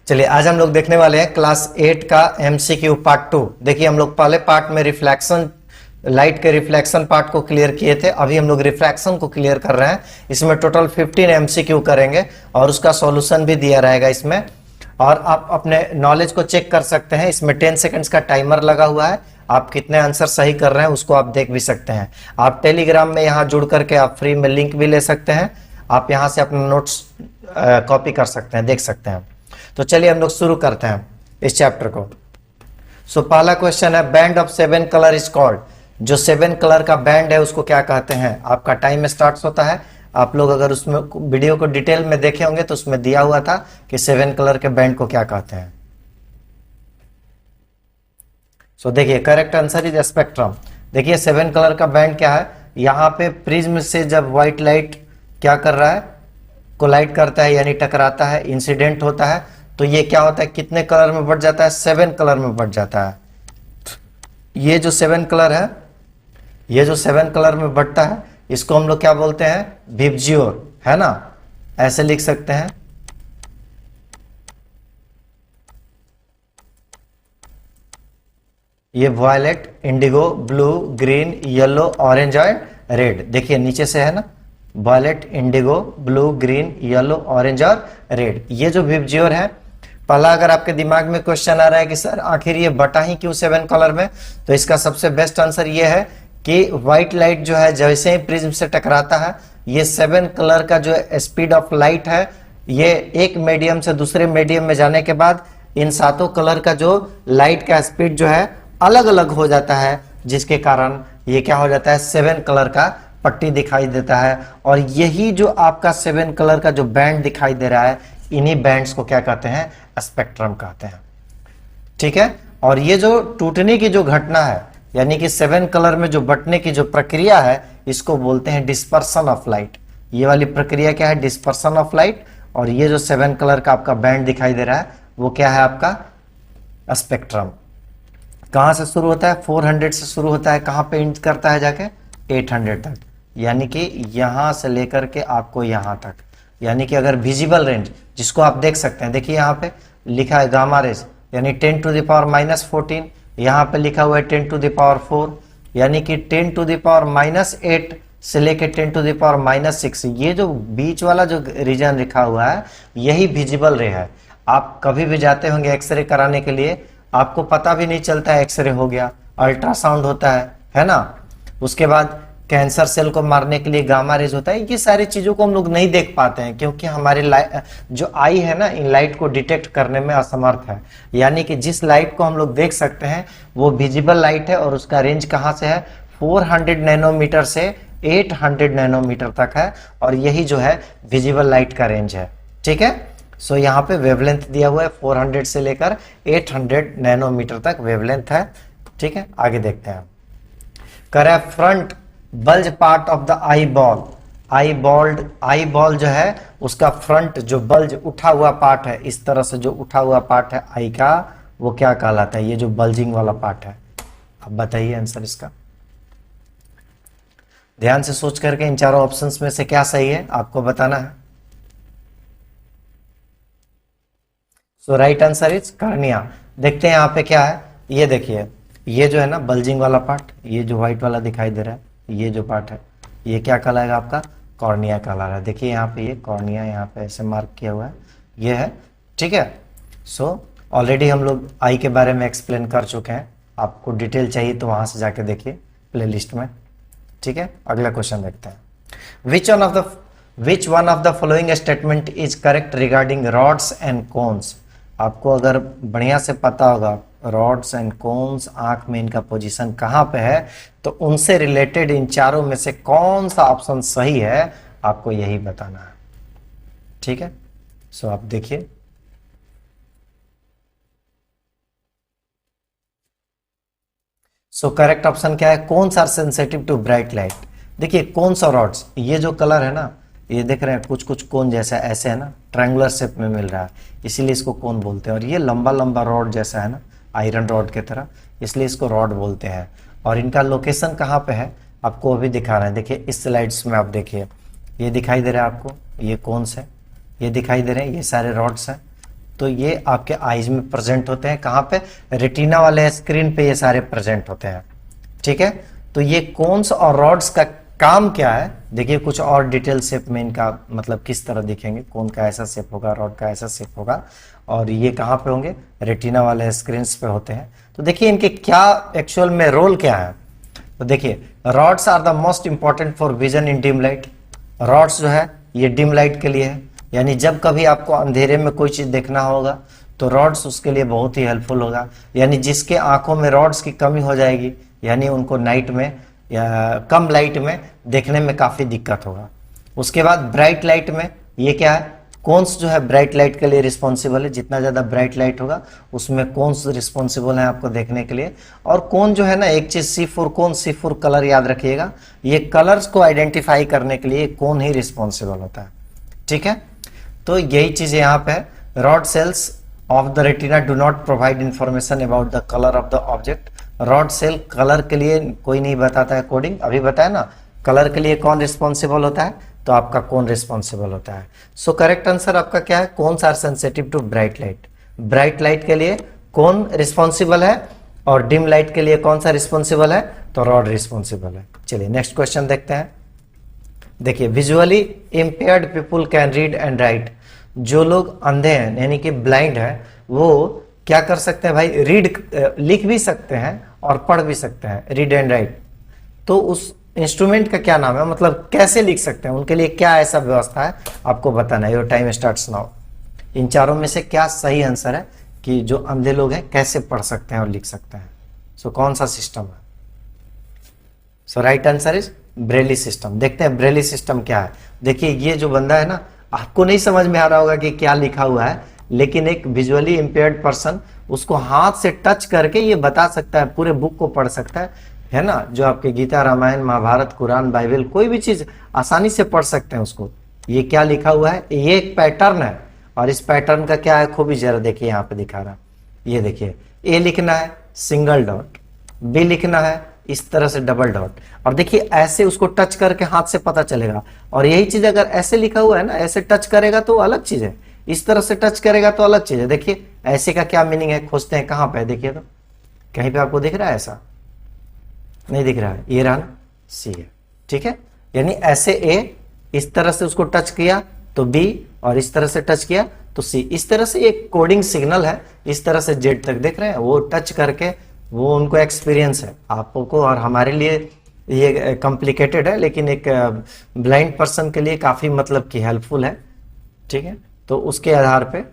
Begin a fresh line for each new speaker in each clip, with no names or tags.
चलिए आज हम लोग देखने वाले हैं क्लास 8 का एमसीक्यू पार्ट 2। देखिए हम लोग पहले पार्ट में रिफ्लेक्शन, लाइट के रिफ्लेक्शन पार्ट को क्लियर किए थे। अभी हम लोग रिफ्रैक्शन को क्लियर कर रहे हैं। इसमें टोटल 15 एमसीक्यू करेंगे और उसका सॉल्यूशन भी दिया रहेगा इसमें, और आप अपने नॉलेज को चेक कर सकते हैं। इसमें 10 सेकंड्स का टाइमर लगा हुआ है। आप कितने आंसर सही कर रहे हैं उसको आप देख भी सकते हैं। आप टेलीग्राम में यहाँ जुड़ करके आप फ्री में लिंक भी ले सकते हैं। आप यहाँ से अपना नोट्स कॉपी कर सकते हैं, देख सकते हैं। तो चलिए हम लोग शुरू करते हैं इस चैप्टर को। सो पहला क्वेश्चन है, band of 7 colour is called. जो 7 कलर का बैंड है उसको क्या कहते हैं? आपका टाइम स्टार्ट होता है। आप लोग अगर उसमें वीडियो को डिटेल में देखे होंगे तो उसमें दिया हुआ था कि 7 कलर के बैंड को क्या कहते हैं। सो देखिए करेक्ट आंसर इज स्पेक्ट्रम। देखिए 7 कलर का बैंड क्या है? यहाँ पे प्रिज्म से जब व्हाइट लाइट क्या कर रहा है, कोलाइड करता है यानी टकराता है, इंसिडेंट होता है, तो ये क्या होता है, कितने कलर में बढ़ जाता है? 7 कलर में बढ़ जाता है। ये जो 7 कलर है, ये जो 7 कलर में बढ़ता है, इसको हम लोग क्या बोलते हैं? विबज्योर, है ना? ऐसे लिख सकते हैं। ये violet, indigo, blue, green, yellow, orange और रेड। देखिए नीचे से है ना, violet, indigo, blue, green, yellow, orange और रेड। ये जो विबज्योर है, पहला अगर आपके दिमाग में क्वेश्चन आ रहा है कि सर आखिर ये बटा ही क्यों 7 कलर में, तो इसका सबसे बेस्ट आंसर ये है कि व्हाइट लाइट जो है जैसे ही प्रिज्म से टकराता है, ये 7 कलर का जो स्पीड ऑफ लाइट है, ये एक मीडियम से दूसरे मीडियम में जाने के बाद इन 7 कलर का जो लाइट का स्पीड जो है अलग अलग हो जाता है, जिसके कारण ये क्या हो जाता है, 7 कलर का पट्टी दिखाई देता है। और यही जो आपका 7 कलर का जो बैंड दिखाई दे रहा है, इन्हीं बैंड्स को क्या कहते हैं? स्पेक्ट्रम कहते हैं। ठीक है। और ये जो टूटने की जो घटना है, यानी कि 7 कलर में जो बंटने की जो प्रक्रिया है, इसको बोलते हैं डिस्पर्सन ऑफ लाइट। ये वाली प्रक्रिया क्या है? Dispersion of light. और ये जो 7 कलर का आपका बैंड दिखाई दे रहा है, वो क्या है? आपका स्पेक्ट्रम। कहां से शुरू होता है? 400 से शुरू होता है। कहां पे एंड करता है जाके? 800 तक। यानी कि यहां से लेकर के आपको यहां तक, यानी कि अगर विजिबल रेंज जिसको आप देख सकते हैं, देखिए यहाँ पे लिखा है गामा रेज, यानी 10⁻⁻14। यहाँ पे लिखा हुआ है 10⁻4, यानी कि 10⁻8 से लेके 10⁻6। ये जो बीच वाला जो रीजन लिखा हुआ है, यही विजिबल रे है। आप कभी भी जाते होंगे एक्सरे कराने के लिए, आपको पता भी नहीं चलता है एक्सरे हो गया, अल्ट्रासाउंड होता है ना? उसके बाद कैंसर सेल को मारने के लिए गामा रेज होता है। ये सारी चीजों को हम लोग नहीं देख पाते हैं क्योंकि हमारे जो आई है ना, इन लाइट को डिटेक्ट करने में असमर्थ है। यानी कि जिस लाइट को हम लोग देख सकते हैं वो विजिबल लाइट है, और उसका रेंज कहाँ से है? 400 नैनोमीटर से 800 नैनोमीटर तक है, और यही जो है विजिबल लाइट का रेंज है। ठीक है। सो यहाँ पे वेवलेंथ दिया हुआ है 400 से लेकर 800 नैनोमीटर तक वेवलेंथ है। ठीक है, आगे देखते हैं। करे front bulge part of the eye ball. Eye ball जो है उसका फ्रंट जो बल्ज उठा हुआ पार्ट है, इस तरह से जो उठा हुआ पार्ट है आई का, वो क्या कहलाता है? ये जो बल्जिंग वाला पार्ट है। अब बताइए आंसर इसका। ध्यान से सोच करके इन चारों ऑप्शंस में से क्या सही है आपको बताना है। So right answer is cornea. देखते हैं यहाँ पे क्या है। ये देखिए, ये जो है ना बल्जिंग वाला पार्ट, ये जो व्हाइट वाला दिखाई दे रहा है, ये जो पार्ट है, ये क्या कहलाएगा? आपका कॉर्निया कहला रहा है। देखिए यहाँ पे ये कॉर्निया यहाँ पे ऐसे मार्क किया हुआ है, ये है। ठीक है। सो ऑलरेडी हम लोग आई के बारे में एक्सप्लेन कर चुके हैं। आपको डिटेल चाहिए तो वहां से जाके देखिए प्लेलिस्ट में। ठीक है, अगला क्वेश्चन देखते हैं। Which one of the following statement is correct regarding rods and cones? आपको अगर बढ़िया से पता होगा रॉड्स एंड कोन्स, आंख में इनका पोजीशन कहां पे है, तो उनसे रिलेटेड इन चारों में से कौन सा ऑप्शन सही है, आपको यही बताना है। ठीक है। सो आप देखिए, सो करेक्ट ऑप्शन क्या है? Cones are sensitive to bright light. देखिए कोन्स और रॉड्स, ये जो कलर है ना, ये देख रहे हैं कुछ कुछ कोन जैसा ऐसे है ना, ट्रायंगुलर शेप में मिल रहा है, इसीलिए इसको कोन बोलते हैं। और ये लंबा लंबा रॉड जैसा है ना, आयरन रॉड की तरह, इसलिए इसको रॉड बोलते हैं। और इनका लोकेशन कहाँ पे है आपको अभी दिखा रहे हैं। देखिए इस स्लाइड्स में आप देखिए, ये दिखाई दे रहा है आपको, ये कोन्स है, ये दिखाई दे रहे हैं, ये सारे रॉड्स हैं। तो ये आपके आईज में प्रेजेंट होते हैं। कहाँ पे? रेटिना वाले स्क्रीन पे ये सारे प्रेजेंट होते हैं। ठीक है, तो ये कोन्स और रॉड्स का काम क्या है, देखिए कुछ और डिटेल शेप में इनका मतलब किस तरह दिखेंगे। कोन का ऐसा शेप होगा, रॉड का ऐसा शेप होगा, और ये कहाँ पे होंगे? रेटिना वाले स्क्रीन पे होते हैं। तो देखिए इनके क्या एक्चुअल में रोल क्या है। तो देखिए rods are the most important for vision in dim light. Rods जो है ये डिम लाइट के लिए है, यानी जब कभी आपको अंधेरे में कोई चीज देखना होगा तो रॉड्स उसके लिए बहुत ही हेल्पफुल होगा। यानी जिसके आंखों में रॉड्स की कमी हो जाएगी, यानी उनको नाइट में या कम लाइट में देखने में काफी दिक्कत होगा। उसके बाद ब्राइट लाइट में ये क्या है? कोन्स जो है ब्राइट लाइट के लिए रिस्पॉन्सिबल है। जितना ज्यादा ब्राइट लाइट होगा उसमें कोन्स रिस्पॉन्सिबल है आपको देखने के लिए। और कोन जो है ना, एक चीज C4 कोन, C4 कलर याद रखिएगा, ये कलर्स को आइडेंटिफाई करने के लिए कोन ही रिस्पॉन्सिबल होता है। ठीक है, तो यही चीज यहाँ पे है। Rod cells of the retina do not provide information about the colour of the object. Rod cell colour के लिए कोई नहीं बताता है कोडिंग। अभी बताया ना, कलर के लिए कौन रिस्पॉन्सिबल होता है, तो आपका कौन रिस्पॉन्सिबल होता है। सो करेक्ट आंसर आपका क्या है? Cones are sensitive to bright light. Bright light के लिए कौन रिस्पॉन्सिबल है, और डिम लाइट के लिए कौन सा रिस्पॉन्सिबल है, तो रॉड रिस्पॉन्सिबल है। चलिए नेक्स्ट क्वेश्चन देखते हैं। देखिए visually impaired people can read and right. जो लोग अंधे हैं यानी कि ब्लाइंड है, वो क्या कर सकते हैं भाई? रीड, लिख भी सकते हैं और पढ़ भी सकते हैं, रीड एंड राइट। तो उस इंस्ट्रूमेंट का क्या नाम है, मतलब कैसे लिख सकते हैं, उनके लिए क्या ऐसा व्यवस्था है, आपको बताना है। Your time starts now. इन चारों में से क्या सही आंसर है कि जो अंधे लोग हैं कैसे पढ़ सकते हैं और लिख सकते हैं? सो कौन सा सिस्टम है? So right answer is Braille system. देखते हैं ब्रेली सिस्टम क्या है। देखिए ये जो बंदा है ना, आपको नहीं समझ में आ रहा होगा कि क्या लिखा हुआ है, लेकिन एक विजुअली इंपेयर्ड पर्सन उसको हाथ से टच करके ये बता सकता है, पूरे बुक को पढ़ सकता है ना। जो आपके गीता, रामायण, महाभारत, कुरान, बाइबल, कोई भी चीज आसानी से पढ़ सकते हैं उसको। ये क्या लिखा हुआ है? ये एक पैटर्न है, और इस पैटर्न का क्या है खूबी, जरा देखिए यहाँ पे दिखा रहा। ये देखिए, ए लिखना है सिंगल डॉट, बी लिखना है इस तरह से डबल डॉट, और देखिए ऐसे उसको टच करके हाथ से पता चलेगा। और यही चीज अगर ऐसे लिखा हुआ है ना, ऐसे टच करेगा तो अलग चीज है, इस तरह से टच करेगा तो अलग चीज है। देखिए ऐसे का क्या मीनिंग है, खोजते हैं कहां पे, देखिए तो कहीं पे आपको दिख रहा है? ऐसा नहीं दिख रहा है, ये रहा सी है। ठीक है, यानी ऐसे ए, इस तरह से उसको टच किया तो बी, और इस तरह से टच किया तो सी। इस तरह से एक कोडिंग सिग्नल है, इस तरह से जेड तक देख रहे हैं, वो टच करके वो उनको एक्सपीरियंस है। आपको और हमारे लिए ये कॉम्प्लिकेटेड है, लेकिन एक ब्लाइंड पर्सन के लिए काफी मतलब कि हेल्पफुल है। ठीक है, तो उसके आधार पे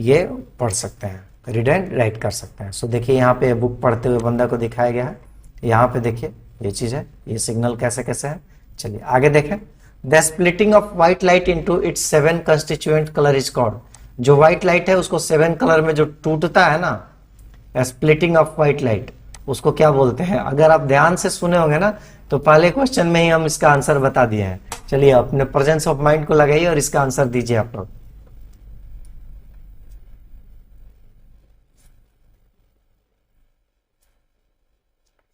ये पढ़ सकते हैं, रीड एंड राइट कर सकते हैं। सो देखिए यहाँ पे बुक पढ़ते हुए बंदा को दिखाया गया है। यहाँ पे देखिए ये चीज है, ये सिग्नल कैसे कैसे है। चलिए आगे देखें। The splitting of white light into its 7 constituent colour is called. जो व्हाइट लाइट है उसको 7 कलर में जो टूटता है ना, स्प्लिटिंग ऑफ व्हाइट लाइट, उसको क्या बोलते हैं? अगर आप ध्यान से सुने होंगे ना, तो पहले क्वेश्चन में ही हम इसका आंसर बता दिए हैं। चलिए अपने प्रेजेंस ऑफ माइंड को लगाइए और इसका आंसर दीजिए आप लोग।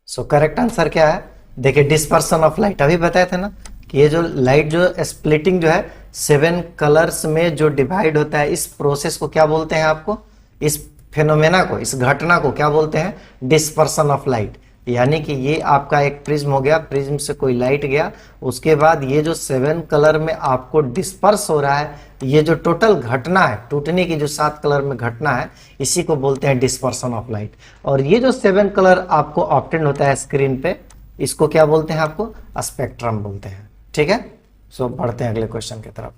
सो करेक्ट आंसर क्या है? देखिए डिस्पर्सन ऑफ लाइट। अभी बताया था ना कि ये जो लाइट जो स्प्लिटिंग जो है 7 कलर्स में जो डिवाइड होता है, इस प्रोसेस को क्या बोलते हैं? आपको इस फेनोमेना को, इस घटना को क्या बोलते हैं? Dispersion of light. यानी कि ये आपका एक प्रिज्म हो गया, प्रिज्म से कोई लाइट गया, उसके बाद ये जो 7 कलर में आपको डिस्पर्स हो रहा है, ये जो टोटल घटना है, टूटने की जो 7 कलर में घटना है, इसी को बोलते हैं डिस्पर्सन ऑफ लाइट। और ये जो 7 कलर आपको ऑब्टेन होता है स्क्रीन पे, इसको क्या बोलते हैं? आपको स्पेक्ट्रम बोलते हैं। ठीक है, सो बढ़ते हैं अगले क्वेश्चन की तरफ।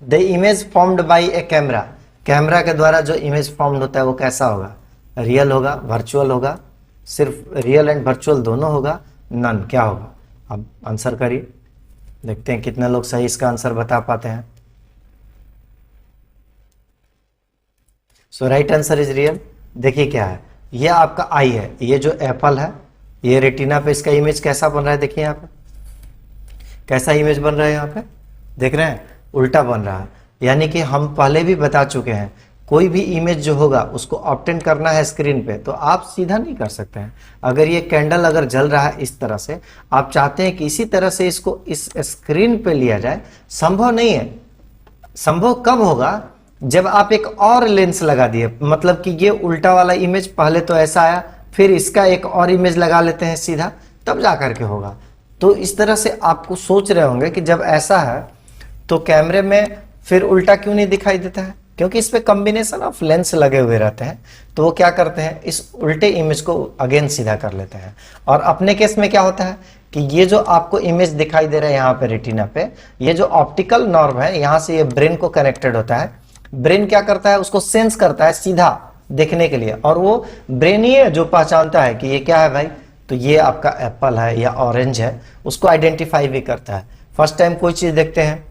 The image formed by A camera. Camera के द्वारा जो इमेज फॉर्म्ड होता है वो कैसा होगा? रियल होगा, वर्चुअल होगा, सिर्फ रियल एंड वर्चुअल दोनों होगा, नन, क्या होगा? अब आंसर करिए, देखते हैं कितने लोग सही इसका आंसर बता पाते हैं। सो राइट आंसर इज रियल। देखिए क्या है, ये आपका आई है, ये जो एप्पल है, ये रेटिना पे इसका इमेज कैसा बन रहा है? देखिए यहाँ पे कैसा इमेज बन रहा है, यहाँ पे देख रहे हैं, उल्टा बन रहा है। यानी कि हम पहले भी बता चुके हैं, कोई भी इमेज जो होगा उसको ऑब्टेन करना है स्क्रीन पे, तो आप सीधा नहीं कर सकते हैं। अगर ये कैंडल अगर जल रहा है इस तरह से, आप चाहते हैं कि इसी तरह से इसको इस स्क्रीन पे लिया जाए, संभव नहीं है। संभव कब होगा? जब आप एक और लेंस लगा दिए, मतलब कि ये उल्टा वाला इमेज पहले तो ऐसा आया, फिर इसका एक और इमेज लगा लेते हैं सीधा, तब जा करके होगा। तो इस तरह से आपको सोच रहे होंगे कि जब ऐसा है तो कैमरे में फिर उल्टा क्यों नहीं दिखाई देता है, क्योंकि इस पे कॉम्बिनेशन ऑफ लेंस लगे हुए रहते हैं। तो वो क्या करते हैं, इस उल्टे इमेज को अगेन सीधा कर लेते हैं। और अपने केस में क्या होता है कि ये जो आपको इमेज दिखाई दे रहा है यहाँ पे रेटिना पे, ये जो ऑप्टिकल नर्व है यहाँ से ये ब्रेन को कनेक्टेड होता है। ब्रेन क्या करता है, उसको सेंस करता है सीधा देखने के लिए, और वो ब्रेन ही है जो पहचानता है कि ये क्या है भाई, तो ये आपका एप्पल है या ऑरेंज है, उसको आइडेंटिफाई भी करता है। फर्स्ट टाइम कोई चीज देखते हैं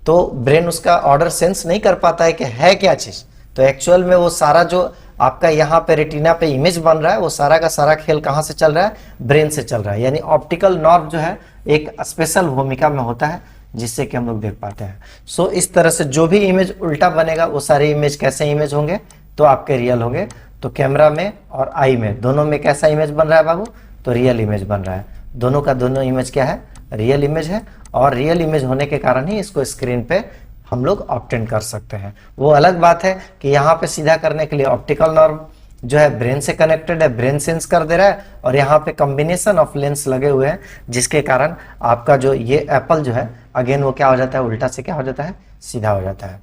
तो ब्रेन उसका ऑर्डर सेंस नहीं कर पाता है कि है क्या चीज, तो एक्चुअल में वो सारा जो आपका यहाँ पे रेटिना पे इमेज बन रहा है, वो सारा का सारा खेल कहाँ से चल रहा है, ब्रेन से चल रहा है। यानी ऑप्टिकल नर्व जो है एक स्पेशल भूमिका में होता है, जिससे कि हम लोग देख पाते हैं। सो इस तरह से जो भी इमेज उल्टा बनेगा वो सारे इमेज कैसे इमेज होंगे, तो आपके रियल होंगे। तो कैमरा में और आई में दोनों में कैसा इमेज बन रहा है बाबू, तो रियल इमेज बन रहा है। दोनों का दोनों इमेज क्या है, रियल इमेज है, और रियल इमेज होने के कारण ही इसको स्क्रीन पे हम लोग ऑब्टेन कर सकते हैं। वो अलग बात है कि यहाँ पे सीधा करने के लिए ऑप्टिकल नर्व जो है ब्रेन से कनेक्टेड है, ब्रेन सेंस कर दे रहा है, और यहाँ पे कॉम्बिनेशन ऑफ लेंस लगे हुए हैं, जिसके कारण आपका जो ये एप्पल जो है अगेन वो क्या हो जाता है, उल्टा से क्या हो जाता है, सीधा हो जाता है।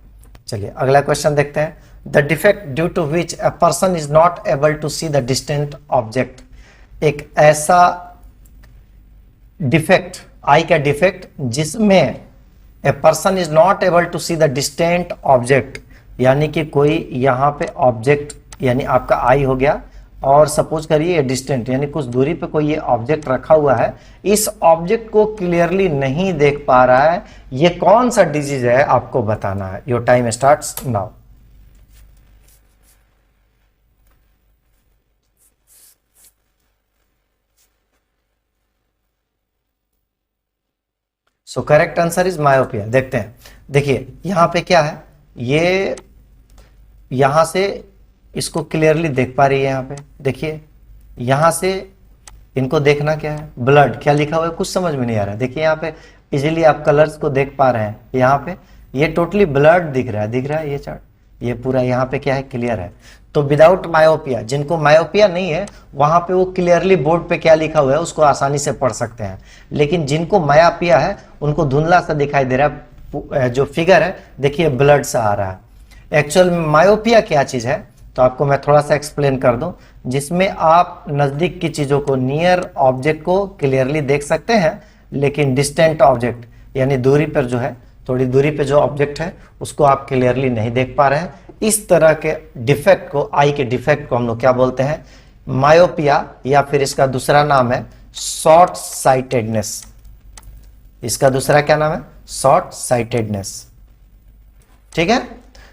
चलिए अगला क्वेश्चन देखते हैं। The defect due to which a person is not able to see the distant object. एक ऐसा डिफेक्ट, आई का डिफेक्ट, जिसमें a person is not able to see the distant object, यानी कि कोई यहाँ पे ऑब्जेक्ट, यानी आपका आई हो गया, और सपोज करिए डिस्टेंट यानी कुछ दूरी पे कोई ये ऑब्जेक्ट रखा हुआ है, इस ऑब्जेक्ट को क्लियरली नहीं देख पा रहा है, ये कौन सा डिजीज है आपको बताना है। Your time starts now. So correct answer is myopia. देखते हैं, देखिए यहां पे क्या है, ये यहां से इसको क्लियरली देख पा रही है। यहाँ पे देखिए, यहां से इनको देखना क्या है, ब्लड, क्या लिखा हुआ है कुछ समझ में नहीं आ रहा है। देखिए यहाँ पे इजीली आप कलर्स को देख पा रहे हैं, यहाँ पे ये टोटली ब्लड दिख रहा है, दिख रहा है ये चार्ट, ये पूरा यहाँ पे क्या है, क्लियर है। तो विदाउट मायोपिया, जिनको मायोपिया नहीं है वहां पे वो क्लियरली बोर्ड पे क्या लिखा हुआ है उसको आसानी से पढ़ सकते हैं, लेकिन जिनको मायोपिया है उनको धुंधला सा दिखाई दे रहा है। जो फिगर है देखिए ब्लड सा आ रहा है। एक्चुअल में मायोपिया क्या चीज है, तो आपको मैं थोड़ा सा एक्सप्लेन कर दूं, जिसमें आप नजदीक की चीजों को, नियर ऑब्जेक्ट को क्लियरली देख सकते हैं, लेकिन डिस्टेंट ऑब्जेक्ट यानी दूरी पर जो है, थोड़ी दूरी पे जो ऑब्जेक्ट है उसको आप क्लियरली नहीं देख पा रहे हैं। इस तरह के डिफेक्ट को, आई के डिफेक्ट को हम लोग क्या बोलते हैं, मायोपिया, या फिर इसका दूसरा नाम है शॉर्ट साइटेडनेस। इसका दूसरा क्या नाम है, शॉर्ट साइटेडनेस। ठीक है।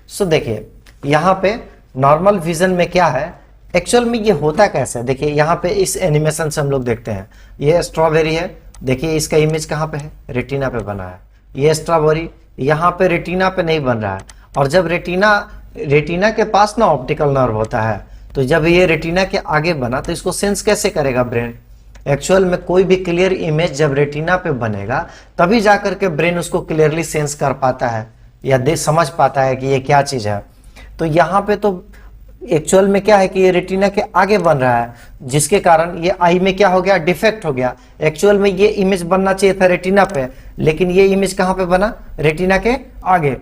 सो देखिए यहां पे नॉर्मल विजन में क्या है, एक्चुअल में ये होता कैसे है। देखिए यहाँ पे इस एनिमेशन से हम लोग देखते हैं, ये स्ट्रॉबेरी है, देखिए इसका इमेज कहाँ पे है, रेटिना पे बना है। ये स्ट्रॉबेरी यहाँ पे रेटिना पे नहीं बन रहा है, और जब रेटिना के पास ना ऑप्टिकल नर्व होता है, तो जब ये रेटिना के आगे बना तो इसको सेंस कैसे करेगा ब्रेन। एक्चुअल में कोई भी क्लियर इमेज जब रेटिना पे बनेगा तभी जाकर के ब्रेन उसको क्लियरली सेंस कर पाता है या समझ पाता है कि ये क्या चीज है। तो यहाँ पे तो एक्चुअल में क्या है कि ये रेटिना के आगे बन रहा है, जिसके कारण ये आई में क्या हो गया, डिफेक्ट हो गया। एक्चुअल में ये इमेज बनना चाहिए था रेटिना पे, लेकिन ये इमेज कहाँ पे बना, रेटिना के आगे।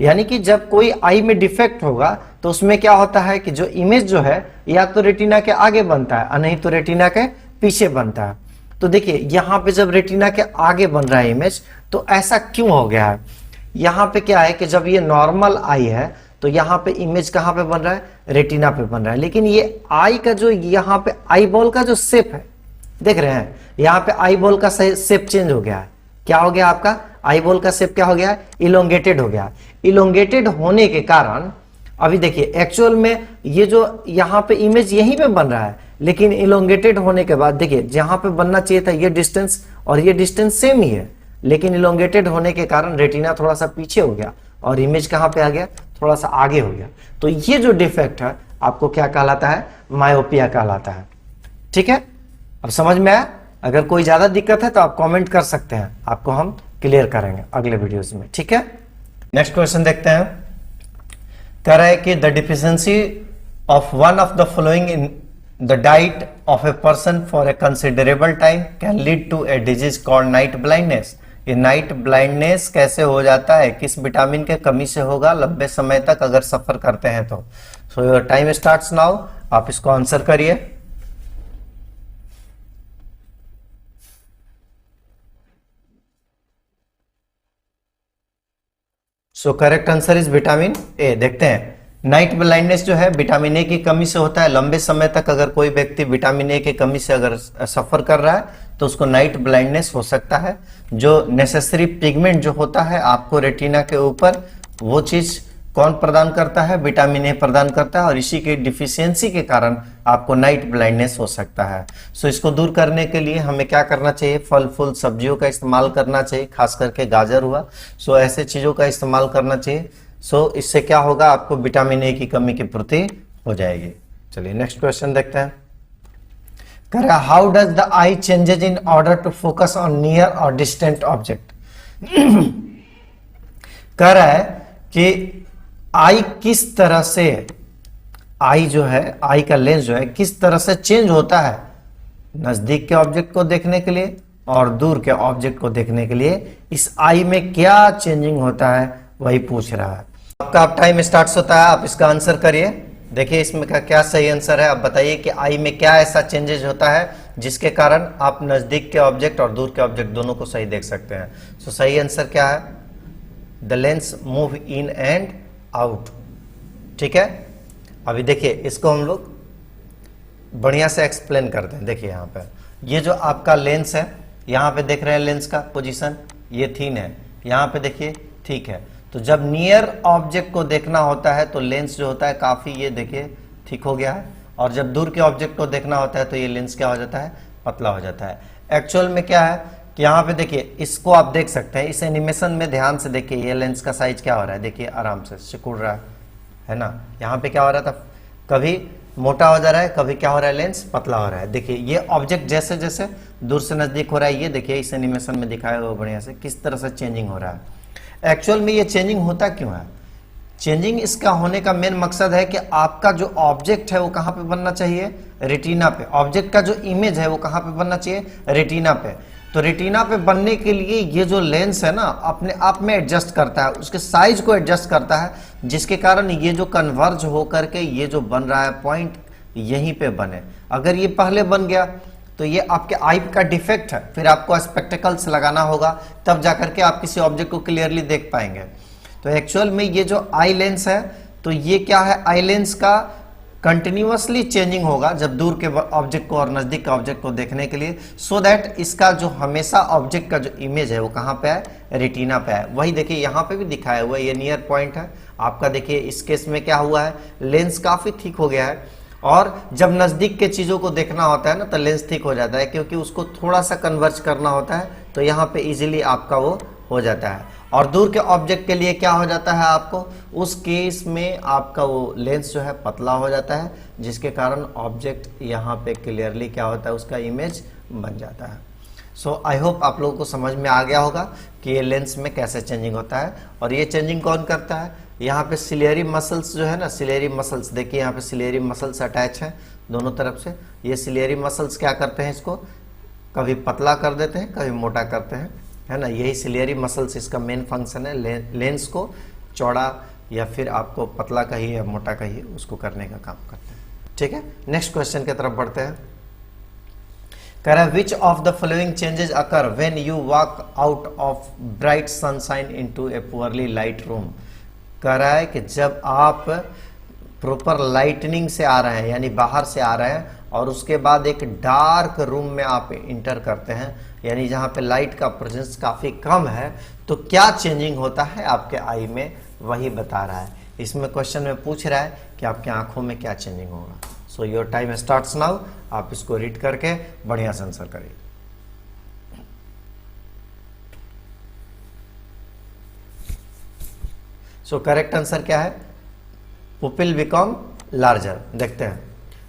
यानी कि जब कोई आई में डिफेक्ट होगा तो उसमें क्या होता है कि जो इमेज जो है या तो रेटिना के आगे बनता है, नहीं तो रेटिना के पीछे बनता है। तो देखिए यहाँ पे जब रेटिना के आगे बन रहा है इमेज, तो ऐसा क्यों हो गया है। यहाँ पे क्या है कि जब ये नॉर्मल आई है तो यहाँ पे इमेज कहाँ पे बन रहा है, रेटिना पे बन रहा है, लेकिन ये आई का जो यहाँ पे आई बॉल का जो शेप है, देख रहे हैं यहाँ पे आई बॉल का शेप चेंज हो गया है। क्या हो गया, आपका आई बॉल का शेप क्या हो गया, इलोंगेटेड हो गया। इलोंगेटेड होने के कारण अभी देखिए एक्चुअल में ये जो यहाँ पे इमेज यहीं पे बन रहा है, लेकिन इलोंगेटेड होने के बाद देखिए जहां पे बनना चाहिए था ये डिस्टेंस और ये डिस्टेंस सेम ही है, लेकिन इलोंगेटेड होने के कारण रेटिना थोड़ा सा पीछे हो गया और इमेज कहां पे आ गया, थोड़ा सा आगे हो गया। तो ये जो डिफेक्ट है आपको क्या कहलाता है, मायोपिया कहलाता है। ठीक है, अब समझ में आया। अगर कोई ज्यादा दिक्कत है तो आप कमेंट कर सकते हैं, आपको हम क्लियर करेंगे अगले वीडियोस में। ठीक है, नेक्स्ट क्वेश्चन देखते हैं। कह रहा है कि the deficiency of one of the following in the diet of a person for a considerable time can lead to a disease called night blindness. ये नाइट ब्लाइंडनेस कैसे हो जाता है, किस विटामिन के कमी से होगा लंबे समय तक अगर सफर करते हैं तो। So your time starts now, आप इसको आंसर करिए। So correct answer is vitamin A. देखते हैं नाइट ब्लाइंडनेस जो है विटामिन ए की कमी से होता है। लंबे समय तक अगर कोई व्यक्ति विटामिन ए की कमी से अगर सफर कर रहा है तो उसको नाइट ब्लाइंडनेस हो सकता है। जो नेसेसरी पिगमेंट जो होता है आपको रेटिना के ऊपर, वो चीज कौन प्रदान करता है, विटामिन ए प्रदान करता है, और इसी की डिफिशियंसी के कारण आपको नाइट ब्लाइंडनेस हो सकता है। सो इसको दूर करने के लिए हमें क्या करना चाहिए, फल फूल सब्जियों का इस्तेमाल करना चाहिए, खास करके गाजर हुआ। सो ऐसे चीजों का इस्तेमाल करना चाहिए। सो इससे क्या होगा, आपको विटामिन ए की कमी की पूर्ति हो जाएगी। चलिए नेक्स्ट क्वेश्चन देखते हैं। कह रहा है how does the eye changes in order to focus on near और डिस्टेंट ऑब्जेक्ट। कह रहा है कि आई किस तरह से, आई जो है, आई का लेंस जो है किस तरह से चेंज होता है नजदीक के ऑब्जेक्ट को देखने के लिए और दूर के ऑब्जेक्ट को देखने के लिए। इस आई में क्या चेंजिंग होता है वही पूछ रहा है। आपका अब टाइम स्टार्ट होता है, आप इसका आंसर करिए। देखिए इसमें का क्या सही आंसर है, आप बताइए कि आई में क्या ऐसा चेंजेस होता है जिसके कारण आप नजदीक के ऑब्जेक्ट और दूर के ऑब्जेक्ट दोनों को सही देख सकते हैं। सो सही आंसर क्या है, the lens move in and out. ठीक है, अभी देखिए इसको हम लोग बढ़िया से एक्सप्लेन करते हैं। देखिए यहाँ पे ये जो आपका लेंस है, यहाँ पे देख रहे हैं लेंस का पोजीशन, ये थिन है, यहाँ पे देखिए ठीक है। तो जब नियर ऑब्जेक्ट को देखना होता है तो लेंस जो होता है काफी, ये देखिए ठीक हो गया है, और जब दूर के ऑब्जेक्ट को देखना होता है तो ये लेंस क्या हो जाता है, पतला हो जाता है। एक्चुअल में क्या है कि यहाँ पे देखिए इसको आप देख सकते हैं, इस एनिमेशन में ध्यान से देखिए ये लेंस का साइज क्या हो रहा है, देखिए आराम से सिकुड़ रहा है ना। यहाँ पे क्या हो रहा था, कभी मोटा हो जा रहा है, कभी क्या हो रहा है, लेंस पतला हो रहा है। देखिए ये ऑब्जेक्ट जैसे जैसे दूर से नजदीक हो रहा है, ये देखिए इस एनिमेशन में दिखाया हुआ बढ़िया से किस तरह से चेंजिंग हो रहा है। एक्चुअल में ये चेंजिंग होता क्यों है, चेंजिंग इसका होने का मेन मकसद है कि आपका जो ऑब्जेक्ट है वो कहाँ पे बनना चाहिए, रेटिना पे। ऑब्जेक्ट का जो इमेज है वो कहाँ पे बनना चाहिए, रेटिना पे। तो रेटिना पे बनने के लिए ये जो लेंस है ना अपने आप में एडजस्ट करता है, उसके साइज को एडजस्ट करता है, जिसके कारण ये जो कन्वर्ज हो करके ये जो बन रहा है पॉइंट यहीं पे बने। अगर ये पहले बन गया तो ये आपके आई का डिफेक्ट है, फिर आपको स्पेक्टिकल्स लगाना होगा, तब जाकर के आप किसी ऑब्जेक्ट को क्लियरली देख पाएंगे। तो एक्चुअल में ये जो आई लेंस है, तो ये क्या है, आई लेंस का कंटिन्यूअसली चेंजिंग होगा जब दूर के ऑब्जेक्ट को और नजदीक के ऑब्जेक्ट को देखने के लिए, सो दैट इसका जो हमेशा ऑब्जेक्ट का जो इमेज है वो कहाँ पे है, रेटिना पे है। वही देखिए यहाँ पे भी दिखाया हुआ है, ये नियर पॉइंट है आपका। देखिए इस केस में क्या हुआ है, लेंस काफी थिक हो गया है, और जब नजदीक के चीजों को देखना होता है ना तो लेंस थिक हो जाता है, क्योंकि उसको थोड़ा सा कन्वर्ज करना होता है, तो यहाँ पे इजीली आपका वो हो जाता है। और दूर के ऑब्जेक्ट के लिए क्या हो जाता है आपको, उस केस में आपका वो लेंस जो है पतला हो जाता है, जिसके कारण ऑब्जेक्ट यहाँ पे क्लियरली क्या होता है, उसका इमेज बन जाता है। सो आई होप आप लोगों को समझ में आ गया होगा कि ये लेंस में कैसे चेंजिंग होता है। और ये चेंजिंग कौन करता है, यहाँ पे सिलेरी मसल्स जो है ना, सिलेरी मसल्स देखिए यहाँ पे सिलेरी मसल्स अटैच है दोनों तरफ से। ये सिलेरी मसल्स क्या करते हैं, इसको कभी पतला कर देते हैं, कभी मोटा करते हैं, है ना। यही सिलेरी मसल्स इसका मेन फंक्शन है, लेंस को चौड़ा या फिर आपको पतला कहिए या मोटा कहिए, उसको करने का काम करते हैं। ठीक है, नेक्स्ट क्वेश्चन की तरफ बढ़ते हैं। कह रहा है which of the following changes occur when you walk out of bright sunshine into A poorly light room. कह रहा है कि जब आप प्रॉपर लाइटनिंग से आ रहे हैं, यानी बाहर से आ रहे हैं, और उसके बाद एक डार्क रूम में आप इंटर करते हैं, यानी जहाँ पे लाइट का प्रेजेंस काफ़ी कम है, तो क्या चेंजिंग होता है आपके आई में, वही बता रहा है। इसमें क्वेश्चन में पूछ रहा है कि आपके आंखों में क्या चेंजिंग होगा। So your time starts now, आप इसको रीड करके बढ़िया से आंसर करिए। सो करेक्ट आंसर क्या है, पुपिल बिकम लार्जर। देखते हैं,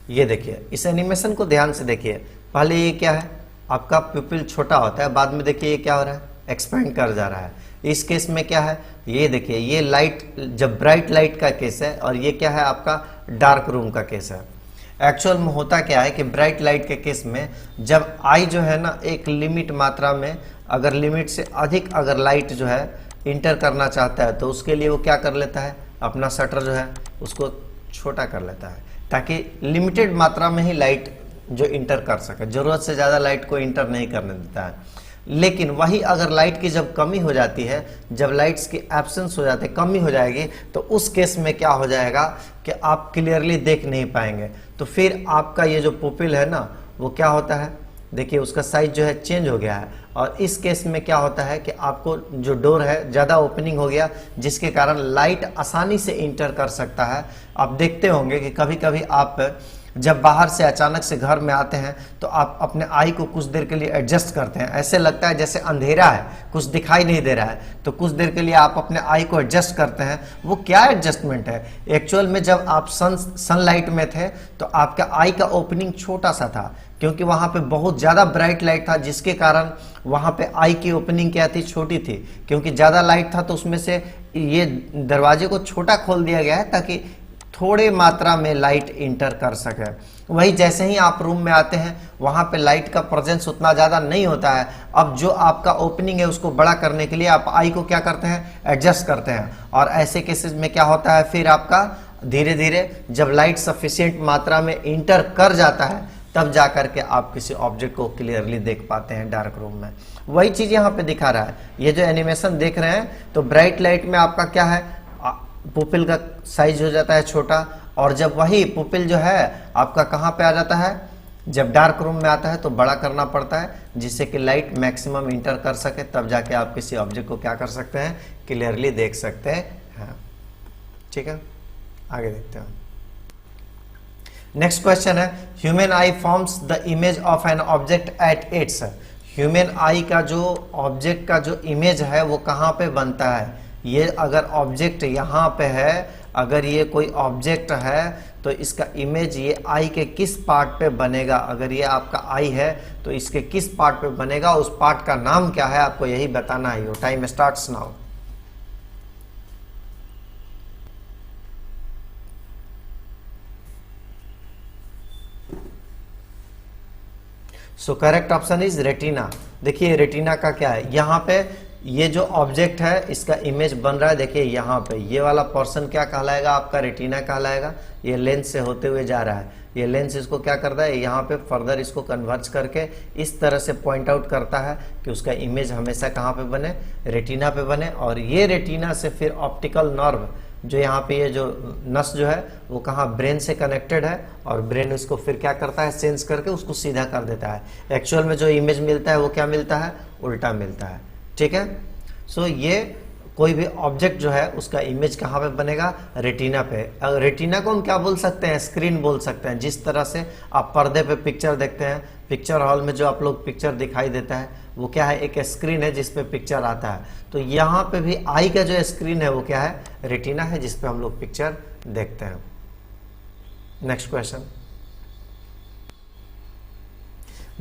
ये देखिए इस एनिमेशन को ध्यान से देखिए। पहले ये क्या है, आपका पुपिल छोटा होता है, बाद में देखिए ये क्या हो रहा है, एक्सपेंड कर जा रहा है। इस केस में क्या है, ये देखिए ये लाइट जब ब्राइट लाइट का केस है और ये क्या है आपका डार्क रूम का केस है। एक्चुअल में होता क्या है कि ब्राइट लाइट के केस में जब आई जो है ना एक लिमिट मात्रा में, अगर लिमिट से अधिक अगर लाइट जो है इंटर करना चाहता है तो उसके लिए वो क्या कर लेता है, अपना शटर जो है उसको छोटा कर लेता है ताकि लिमिटेड मात्रा में ही लाइट जो इंटर कर सके, जरूरत से ज़्यादा लाइट को इंटर नहीं करने देता है। लेकिन वही अगर लाइट की जब कमी हो जाती है, जब लाइट्स की एब्सेंस हो जाती है, कमी हो जाएगी, तो उस केस में क्या हो जाएगा कि आप क्लियरली देख नहीं पाएंगे। तो फिर आपका ये जो पुपिल है ना वो क्या होता है, देखिए उसका साइज जो है चेंज हो गया है। और इस केस में क्या होता है कि आपको जो डोर है ज़्यादा ओपनिंग हो गया, जिसके कारण लाइट आसानी से इंटर कर सकता है। आप देखते होंगे कि कभी कभी आप जब बाहर से अचानक से घर में आते हैं तो आप अपने आई को कुछ देर के लिए एडजस्ट करते हैं, ऐसे लगता है जैसे अंधेरा है, कुछ दिखाई नहीं दे रहा है, तो कुछ देर के लिए आप अपने आई को एडजस्ट करते हैं। वो क्या एडजस्टमेंट है, एक्चुअल में जब आप सनलाइट में थे तो आपका आई का ओपनिंग छोटा सा था, क्योंकि वहाँ पे बहुत ज़्यादा ब्राइट लाइट था, जिसके कारण वहाँ पे आई की ओपनिंग क्या थी, छोटी थी। क्योंकि ज़्यादा लाइट था तो उसमें से ये दरवाजे को छोटा खोल दिया गया है ताकि थोड़े मात्रा में लाइट इंटर कर सके। वही जैसे ही आप रूम में आते हैं वहाँ पे लाइट का प्रेजेंस उतना ज़्यादा नहीं होता है। अब जो आपका ओपनिंग है उसको बड़ा करने के लिए आप आई को क्या करते हैं, एडजस्ट करते हैं। और ऐसे केसेस में क्या होता है, फिर आपका धीरे धीरे जब लाइट सफिशिएंट मात्रा में इंटर कर जाता है तब जा करके आप किसी ऑब्जेक्ट को क्लियरली देख पाते हैं डार्क रूम में। वही चीज़ यहाँ पे दिखा रहा है। ये जो एनिमेशन देख रहे हैं तो ब्राइट लाइट में आपका क्या है, पुपिल का साइज हो जाता है छोटा, और जब वही पुपिल जो है आपका कहाँ पे आ जाता है, जब डार्क रूम में आता है तो बड़ा करना पड़ता है, जिससे कि लाइट मैक्सिमम इंटर कर सके, तब जाके आप किसी ऑब्जेक्ट को क्या कर सकते हैं, क्लियरली देख सकते हैं। ठीक है, आगे देखते हैं। नेक्स्ट क्वेश्चन है, human I forms the image of an object at its. Human आई का जो ऑब्जेक्ट का जो इमेज है वो कहाँ पे बनता है। ये अगर ऑब्जेक्ट यहाँ पे है, अगर ये कोई ऑब्जेक्ट है तो इसका इमेज ये आई के किस पार्ट पे बनेगा। अगर ये आपका आई है तो इसके किस पार्ट पे बनेगा, उस पार्ट का नाम क्या है, आपको यही बताना है। Your time starts now. So correct option is retina. देखिए रेटिना का क्या है, यहाँ पे ये जो ऑब्जेक्ट है इसका इमेज बन रहा है। देखिए यहाँ पे ये वाला पोर्शन क्या कहलाएगा, आपका रेटिना कहलाएगा। ये लेंस से होते हुए जा रहा है, ये लेंस इसको क्या करता है, यहाँ पे फर्दर इसको कन्वर्ज करके इस तरह से पॉइंट आउट करता है कि उसका इमेज हमेशा कहाँ पे बने, रेटिना पे बने। और ये रेटिना से फिर ऑप्टिकल नर्व जो यहाँ पे ये जो नस जो है वो कहाँ, ब्रेन से कनेक्टेड है, और ब्रेन इसको फिर क्या करता है, सेंस करके उसको सीधा कर देता है। एक्चुअल में जो इमेज मिलता है वो क्या मिलता है, उल्टा मिलता है। ठीक है, सो ये कोई भी ऑब्जेक्ट जो है उसका इमेज कहाँ पे बनेगा, रेटिना पे। रेटिना को हम क्या बोल सकते हैं, स्क्रीन बोल सकते हैं। जिस तरह से आप पर्दे पे पिक्चर देखते हैं, पिक्चर हॉल में जो आप लोग पिक्चर दिखाई देता है वो क्या है, एक स्क्रीन है जिसपे पिक्चर आता है। तो यहाँ पे भी आई का जो स्क्रीन है वो क्या है, रेटिना है, जिसपे हम लोग पिक्चर देखते हैं। Next question,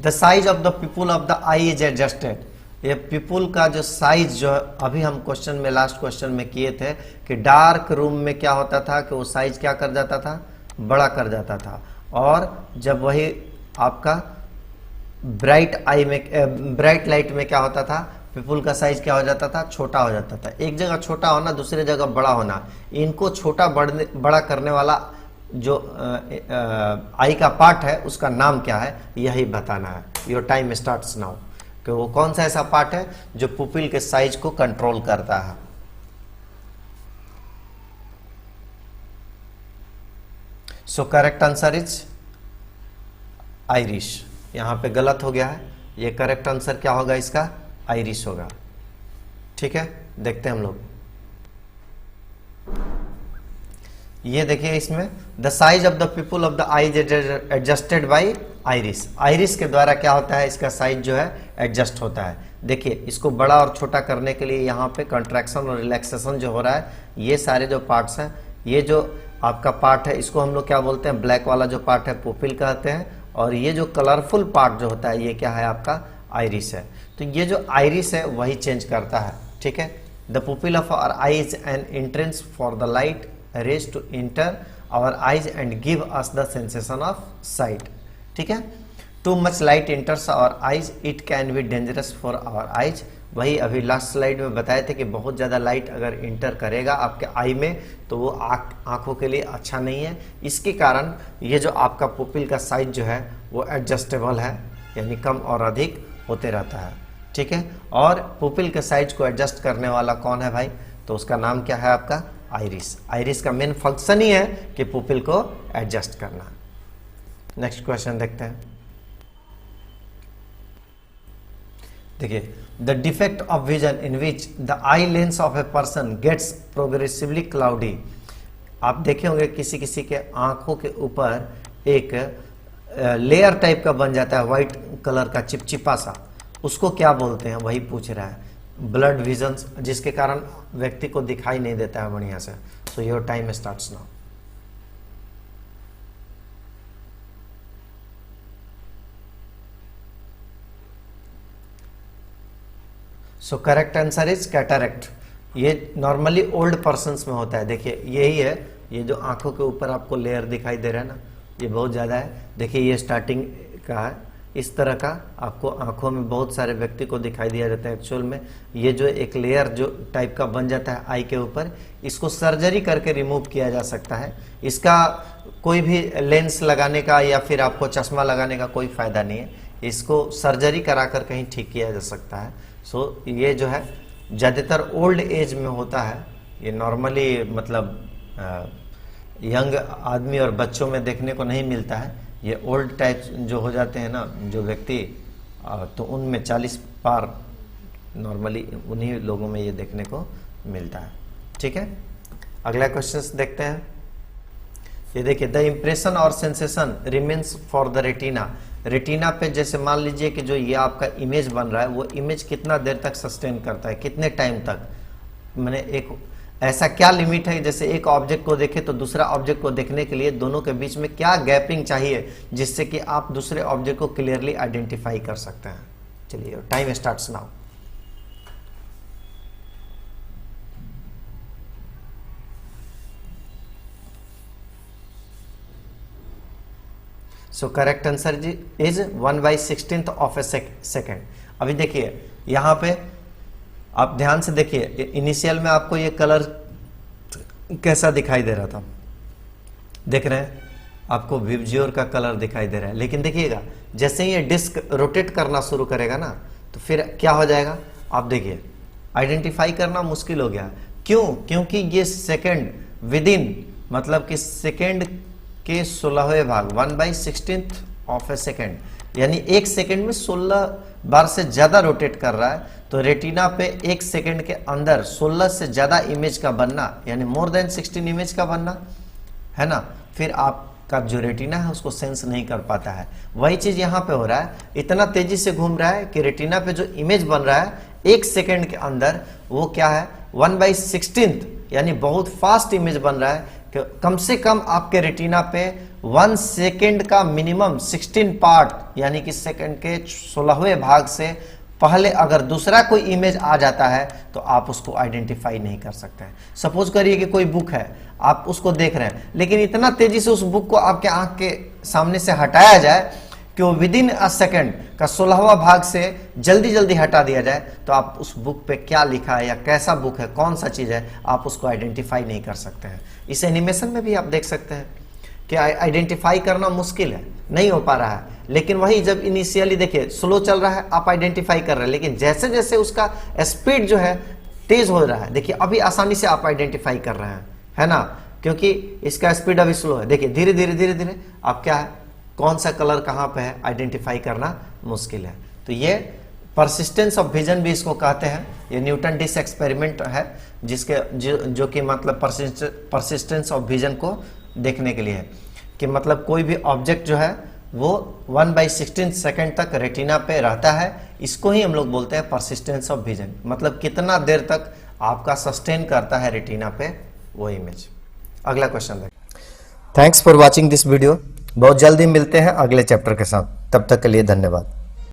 the size of the people of the I is adjusted. ये पिपुल का जो साइज जो अभी हम क्वेश्चन में लास्ट क्वेश्चन में किए थे कि डार्क रूम में क्या होता था कि वो साइज क्या कर जाता था, बड़ा कर जाता था। और जब वही आपका ब्राइट आई में, ब्राइट लाइट में क्या होता था, पिपुल का साइज क्या हो जाता था, छोटा हो जाता था। एक जगह छोटा होना, दूसरी जगह बड़ा होना, इनको छोटा बड़ा करने वाला जो आई का पार्ट है उसका नाम क्या है, यही बताना है। Your time starts now. कि वो कौन सा ऐसा पार्ट है जो पुपिल के साइज को कंट्रोल करता है। So correct answer is Irish. यहां पे गलत हो गया है, ये करेक्ट आंसर क्या होगा इसका, आइरिश होगा। ठीक है, देखते हैं हम लोग। ये देखिए इसमें the size of the people of the I adjusted by iris. Iris के द्वारा क्या होता है, इसका साइज जो है एडजस्ट होता है। देखिए इसको बड़ा और छोटा करने के लिए यहाँ पे कंट्रैक्शन और रिलैक्सेशन जो हो रहा है, ये सारे जो पार्ट्स हैं, ये जो आपका पार्ट है इसको हम लोग क्या बोलते हैं, ब्लैक वाला जो पार्ट है पुपिल कहते हैं। और ये जो कलरफुल पार्ट जो होता है ये क्या है, आपका आइरिस है। तो ये जो आइरिस है वही चेंज करता है। ठीक है, the pupil of our eye is an entrance for the light rays to enter our eyes and give us the sensation of sight. ठीक है, too much light enters our eyes it can be dangerous for our eyes. वही अभी last slide में बताए थे कि बहुत ज़्यादा लाइट अगर इंटर करेगा आपके आई में तो वो आँखों के लिए अच्छा नहीं है। इसके कारण ये जो आपका पुपिल का साइज जो है वो एडजस्टेबल है, यानी कम और अधिक होते रहता है। ठीक है, और पुपिल के साइज को एडजस्ट करने वाला कौन है भाई? तो उसका नाम क्या है आपका? आइरिस। आइरिस का मेन फंक्शन ही है कि पुपिल को एडजस्ट करना। नेक्स्ट क्वेश्चन देखते हैं। देखिए, the defect of vision in which the eye lens of a person gets progressively cloudy. आप देखे होंगे किसी किसी के आंखों के ऊपर एक लेयर टाइप का बन जाता है, व्हाइट कलर का चिपचिपा सा, उसको क्या बोलते हैं? वही पूछ रहा है। ब्लड विजन, जिसके कारण व्यक्ति को दिखाई नहीं देता है बढ़िया से। So your time starts now. So correct answer is cataract. ये नॉर्मली ओल्ड पर्सन्स में होता है। देखिए यही है, ये जो आंखों के ऊपर आपको लेयर दिखाई दे रहा है ना, ये बहुत ज़्यादा है। देखिए ये स्टार्टिंग का है, इस तरह का आपको आंखों में बहुत सारे व्यक्ति को दिखाई दिया जाता है। एक्चुअल में ये जो एक लेयर जो टाइप का बन जाता है आई के ऊपर, इसको सर्जरी करके रिमूव किया जा सकता है। इसका कोई भी लेंस लगाने का या फिर आपको चश्मा लगाने का कोई फ़ायदा नहीं है, इसको सर्जरी कराकर कहीं ठीक किया जा सकता है। सो ये जो है ज़्यादातर ओल्ड एज में होता है। ये नॉर्मली मतलब यंग आदमी और बच्चों में देखने को नहीं मिलता है। ये ओल्ड टाइप जो हो जाते हैं ना जो व्यक्ति, तो उनमें 40 पार नॉर्मली उन्हीं लोगों में ये देखने को मिलता है। ठीक है, अगला क्वेश्चन देखते हैं। ये देखिए, द इम्प्रेशन और sensation remains for the retina. Retina पे जैसे मान लीजिए कि जो ये आपका इमेज बन रहा है, वो इमेज कितना देर तक सस्टेन करता है, कितने टाइम तक? मैंने एक ऐसा क्या लिमिट है, जैसे एक ऑब्जेक्ट को देखे तो दूसरा ऑब्जेक्ट को देखने के लिए दोनों के बीच में क्या गैपिंग चाहिए जिससे कि आप दूसरे ऑब्जेक्ट को क्लियरली आइडेंटिफाई कर सकते हैं? चलिए, time starts now. So correct answer is 1/16 of A second. अभी देखिए यहाँ पे आप ध्यान से देखिए, इनिशियल में आपको ये कलर कैसा दिखाई दे रहा था, देख रहे हैं आपको विबजियोर का कलर दिखाई दे रहा है। लेकिन देखिएगा जैसे ही ये डिस्क रोटेट करना शुरू करेगा ना, तो फिर क्या हो जाएगा? आप देखिए आइडेंटिफाई करना मुश्किल हो गया। क्यों? क्योंकि ये सेकेंड विद इन, मतलब कि सेकेंड के 16वें भाग, 1/16 ऑफ ए सेकेंड, यानी एक सेकेंड में 16 बार से ज्यादा रोटेट कर रहा है। तो रेटिना पे एक सेकेंड के अंदर 16 से ज्यादा इमेज का बनना, यानी मोर देन 16 इमेज का बनना है ना, फिर आपका जो रेटिना है उसको सेंस नहीं कर पाता है। वही चीज यहाँ पे हो रहा है, इतना तेजी से घूम रहा है कि रेटिना पे जो इमेज बन रहा है एक सेकेंड के अंदर, वो क्या है? 1/16, यानी बहुत फास्ट इमेज बन रहा है। कम से कम आपके रेटिना पे 1 सेकेंड का मिनिमम 16 पार्ट, यानी कि सेकेंड के 16वें भाग से पहले अगर दूसरा कोई इमेज आ जाता है तो आप उसको आइडेंटिफाई नहीं कर सकते हैं। सपोज करिए कि कोई बुक है, आप उसको देख रहे हैं, लेकिन इतना तेजी से उस बुक को आपके आंख के सामने से हटाया जाए कि वो विद इन अ सेकेंड का 16वां भाग से जल्दी जल्दी हटा दिया जाए, तो आप उस बुक पे क्या लिखा है या कैसा बुक है, कौन सा चीज़ है, आप उसको आइडेंटिफाई नहीं कर सकते हैं। इस एनिमेशन में भी आप देख सकते हैं कि आइडेंटिफाई करना मुश्किल है, नहीं हो पा रहा है। लेकिन वही जब इनिशियली देखिए स्लो चल रहा है, आप आइडेंटिफाई कर रहे हैं, लेकिन जैसे जैसे उसका स्पीड जो है तेज हो रहा है, देखिए अभी आसानी से आप आइडेंटिफाई कर रहे हैं, है ना, क्योंकि इसका स्पीड अभी स्लो है। देखिए धीरे धीरे धीरे धीरे आप क्या है, कौन सा कलर कहाँ पे है, आइडेंटिफाई करना मुश्किल है। तो ये परसिस्टेंस ऑफ विजन भी इसको कहते हैं। ये न्यूटन डिस एक्सपेरिमेंट है जिसके जो कि मतलब परसिस्टेंस ऑफ विजन को देखने के लिए है कि मतलब कोई भी ऑब्जेक्ट जो है वो 1/16 सेकेंड तक रेटिना पे रहता है। इसको ही हम लोग बोलते हैं परसिस्टेंस ऑफ विजन, मतलब कितना देर तक आपका सस्टेन करता है रेटिना पे वो इमेज। अगला क्वेश्चन देखें। Thanks for watching this video. बहुत जल्दी मिलते हैं अगले चैप्टर के साथ, तब तक के लिए धन्यवाद।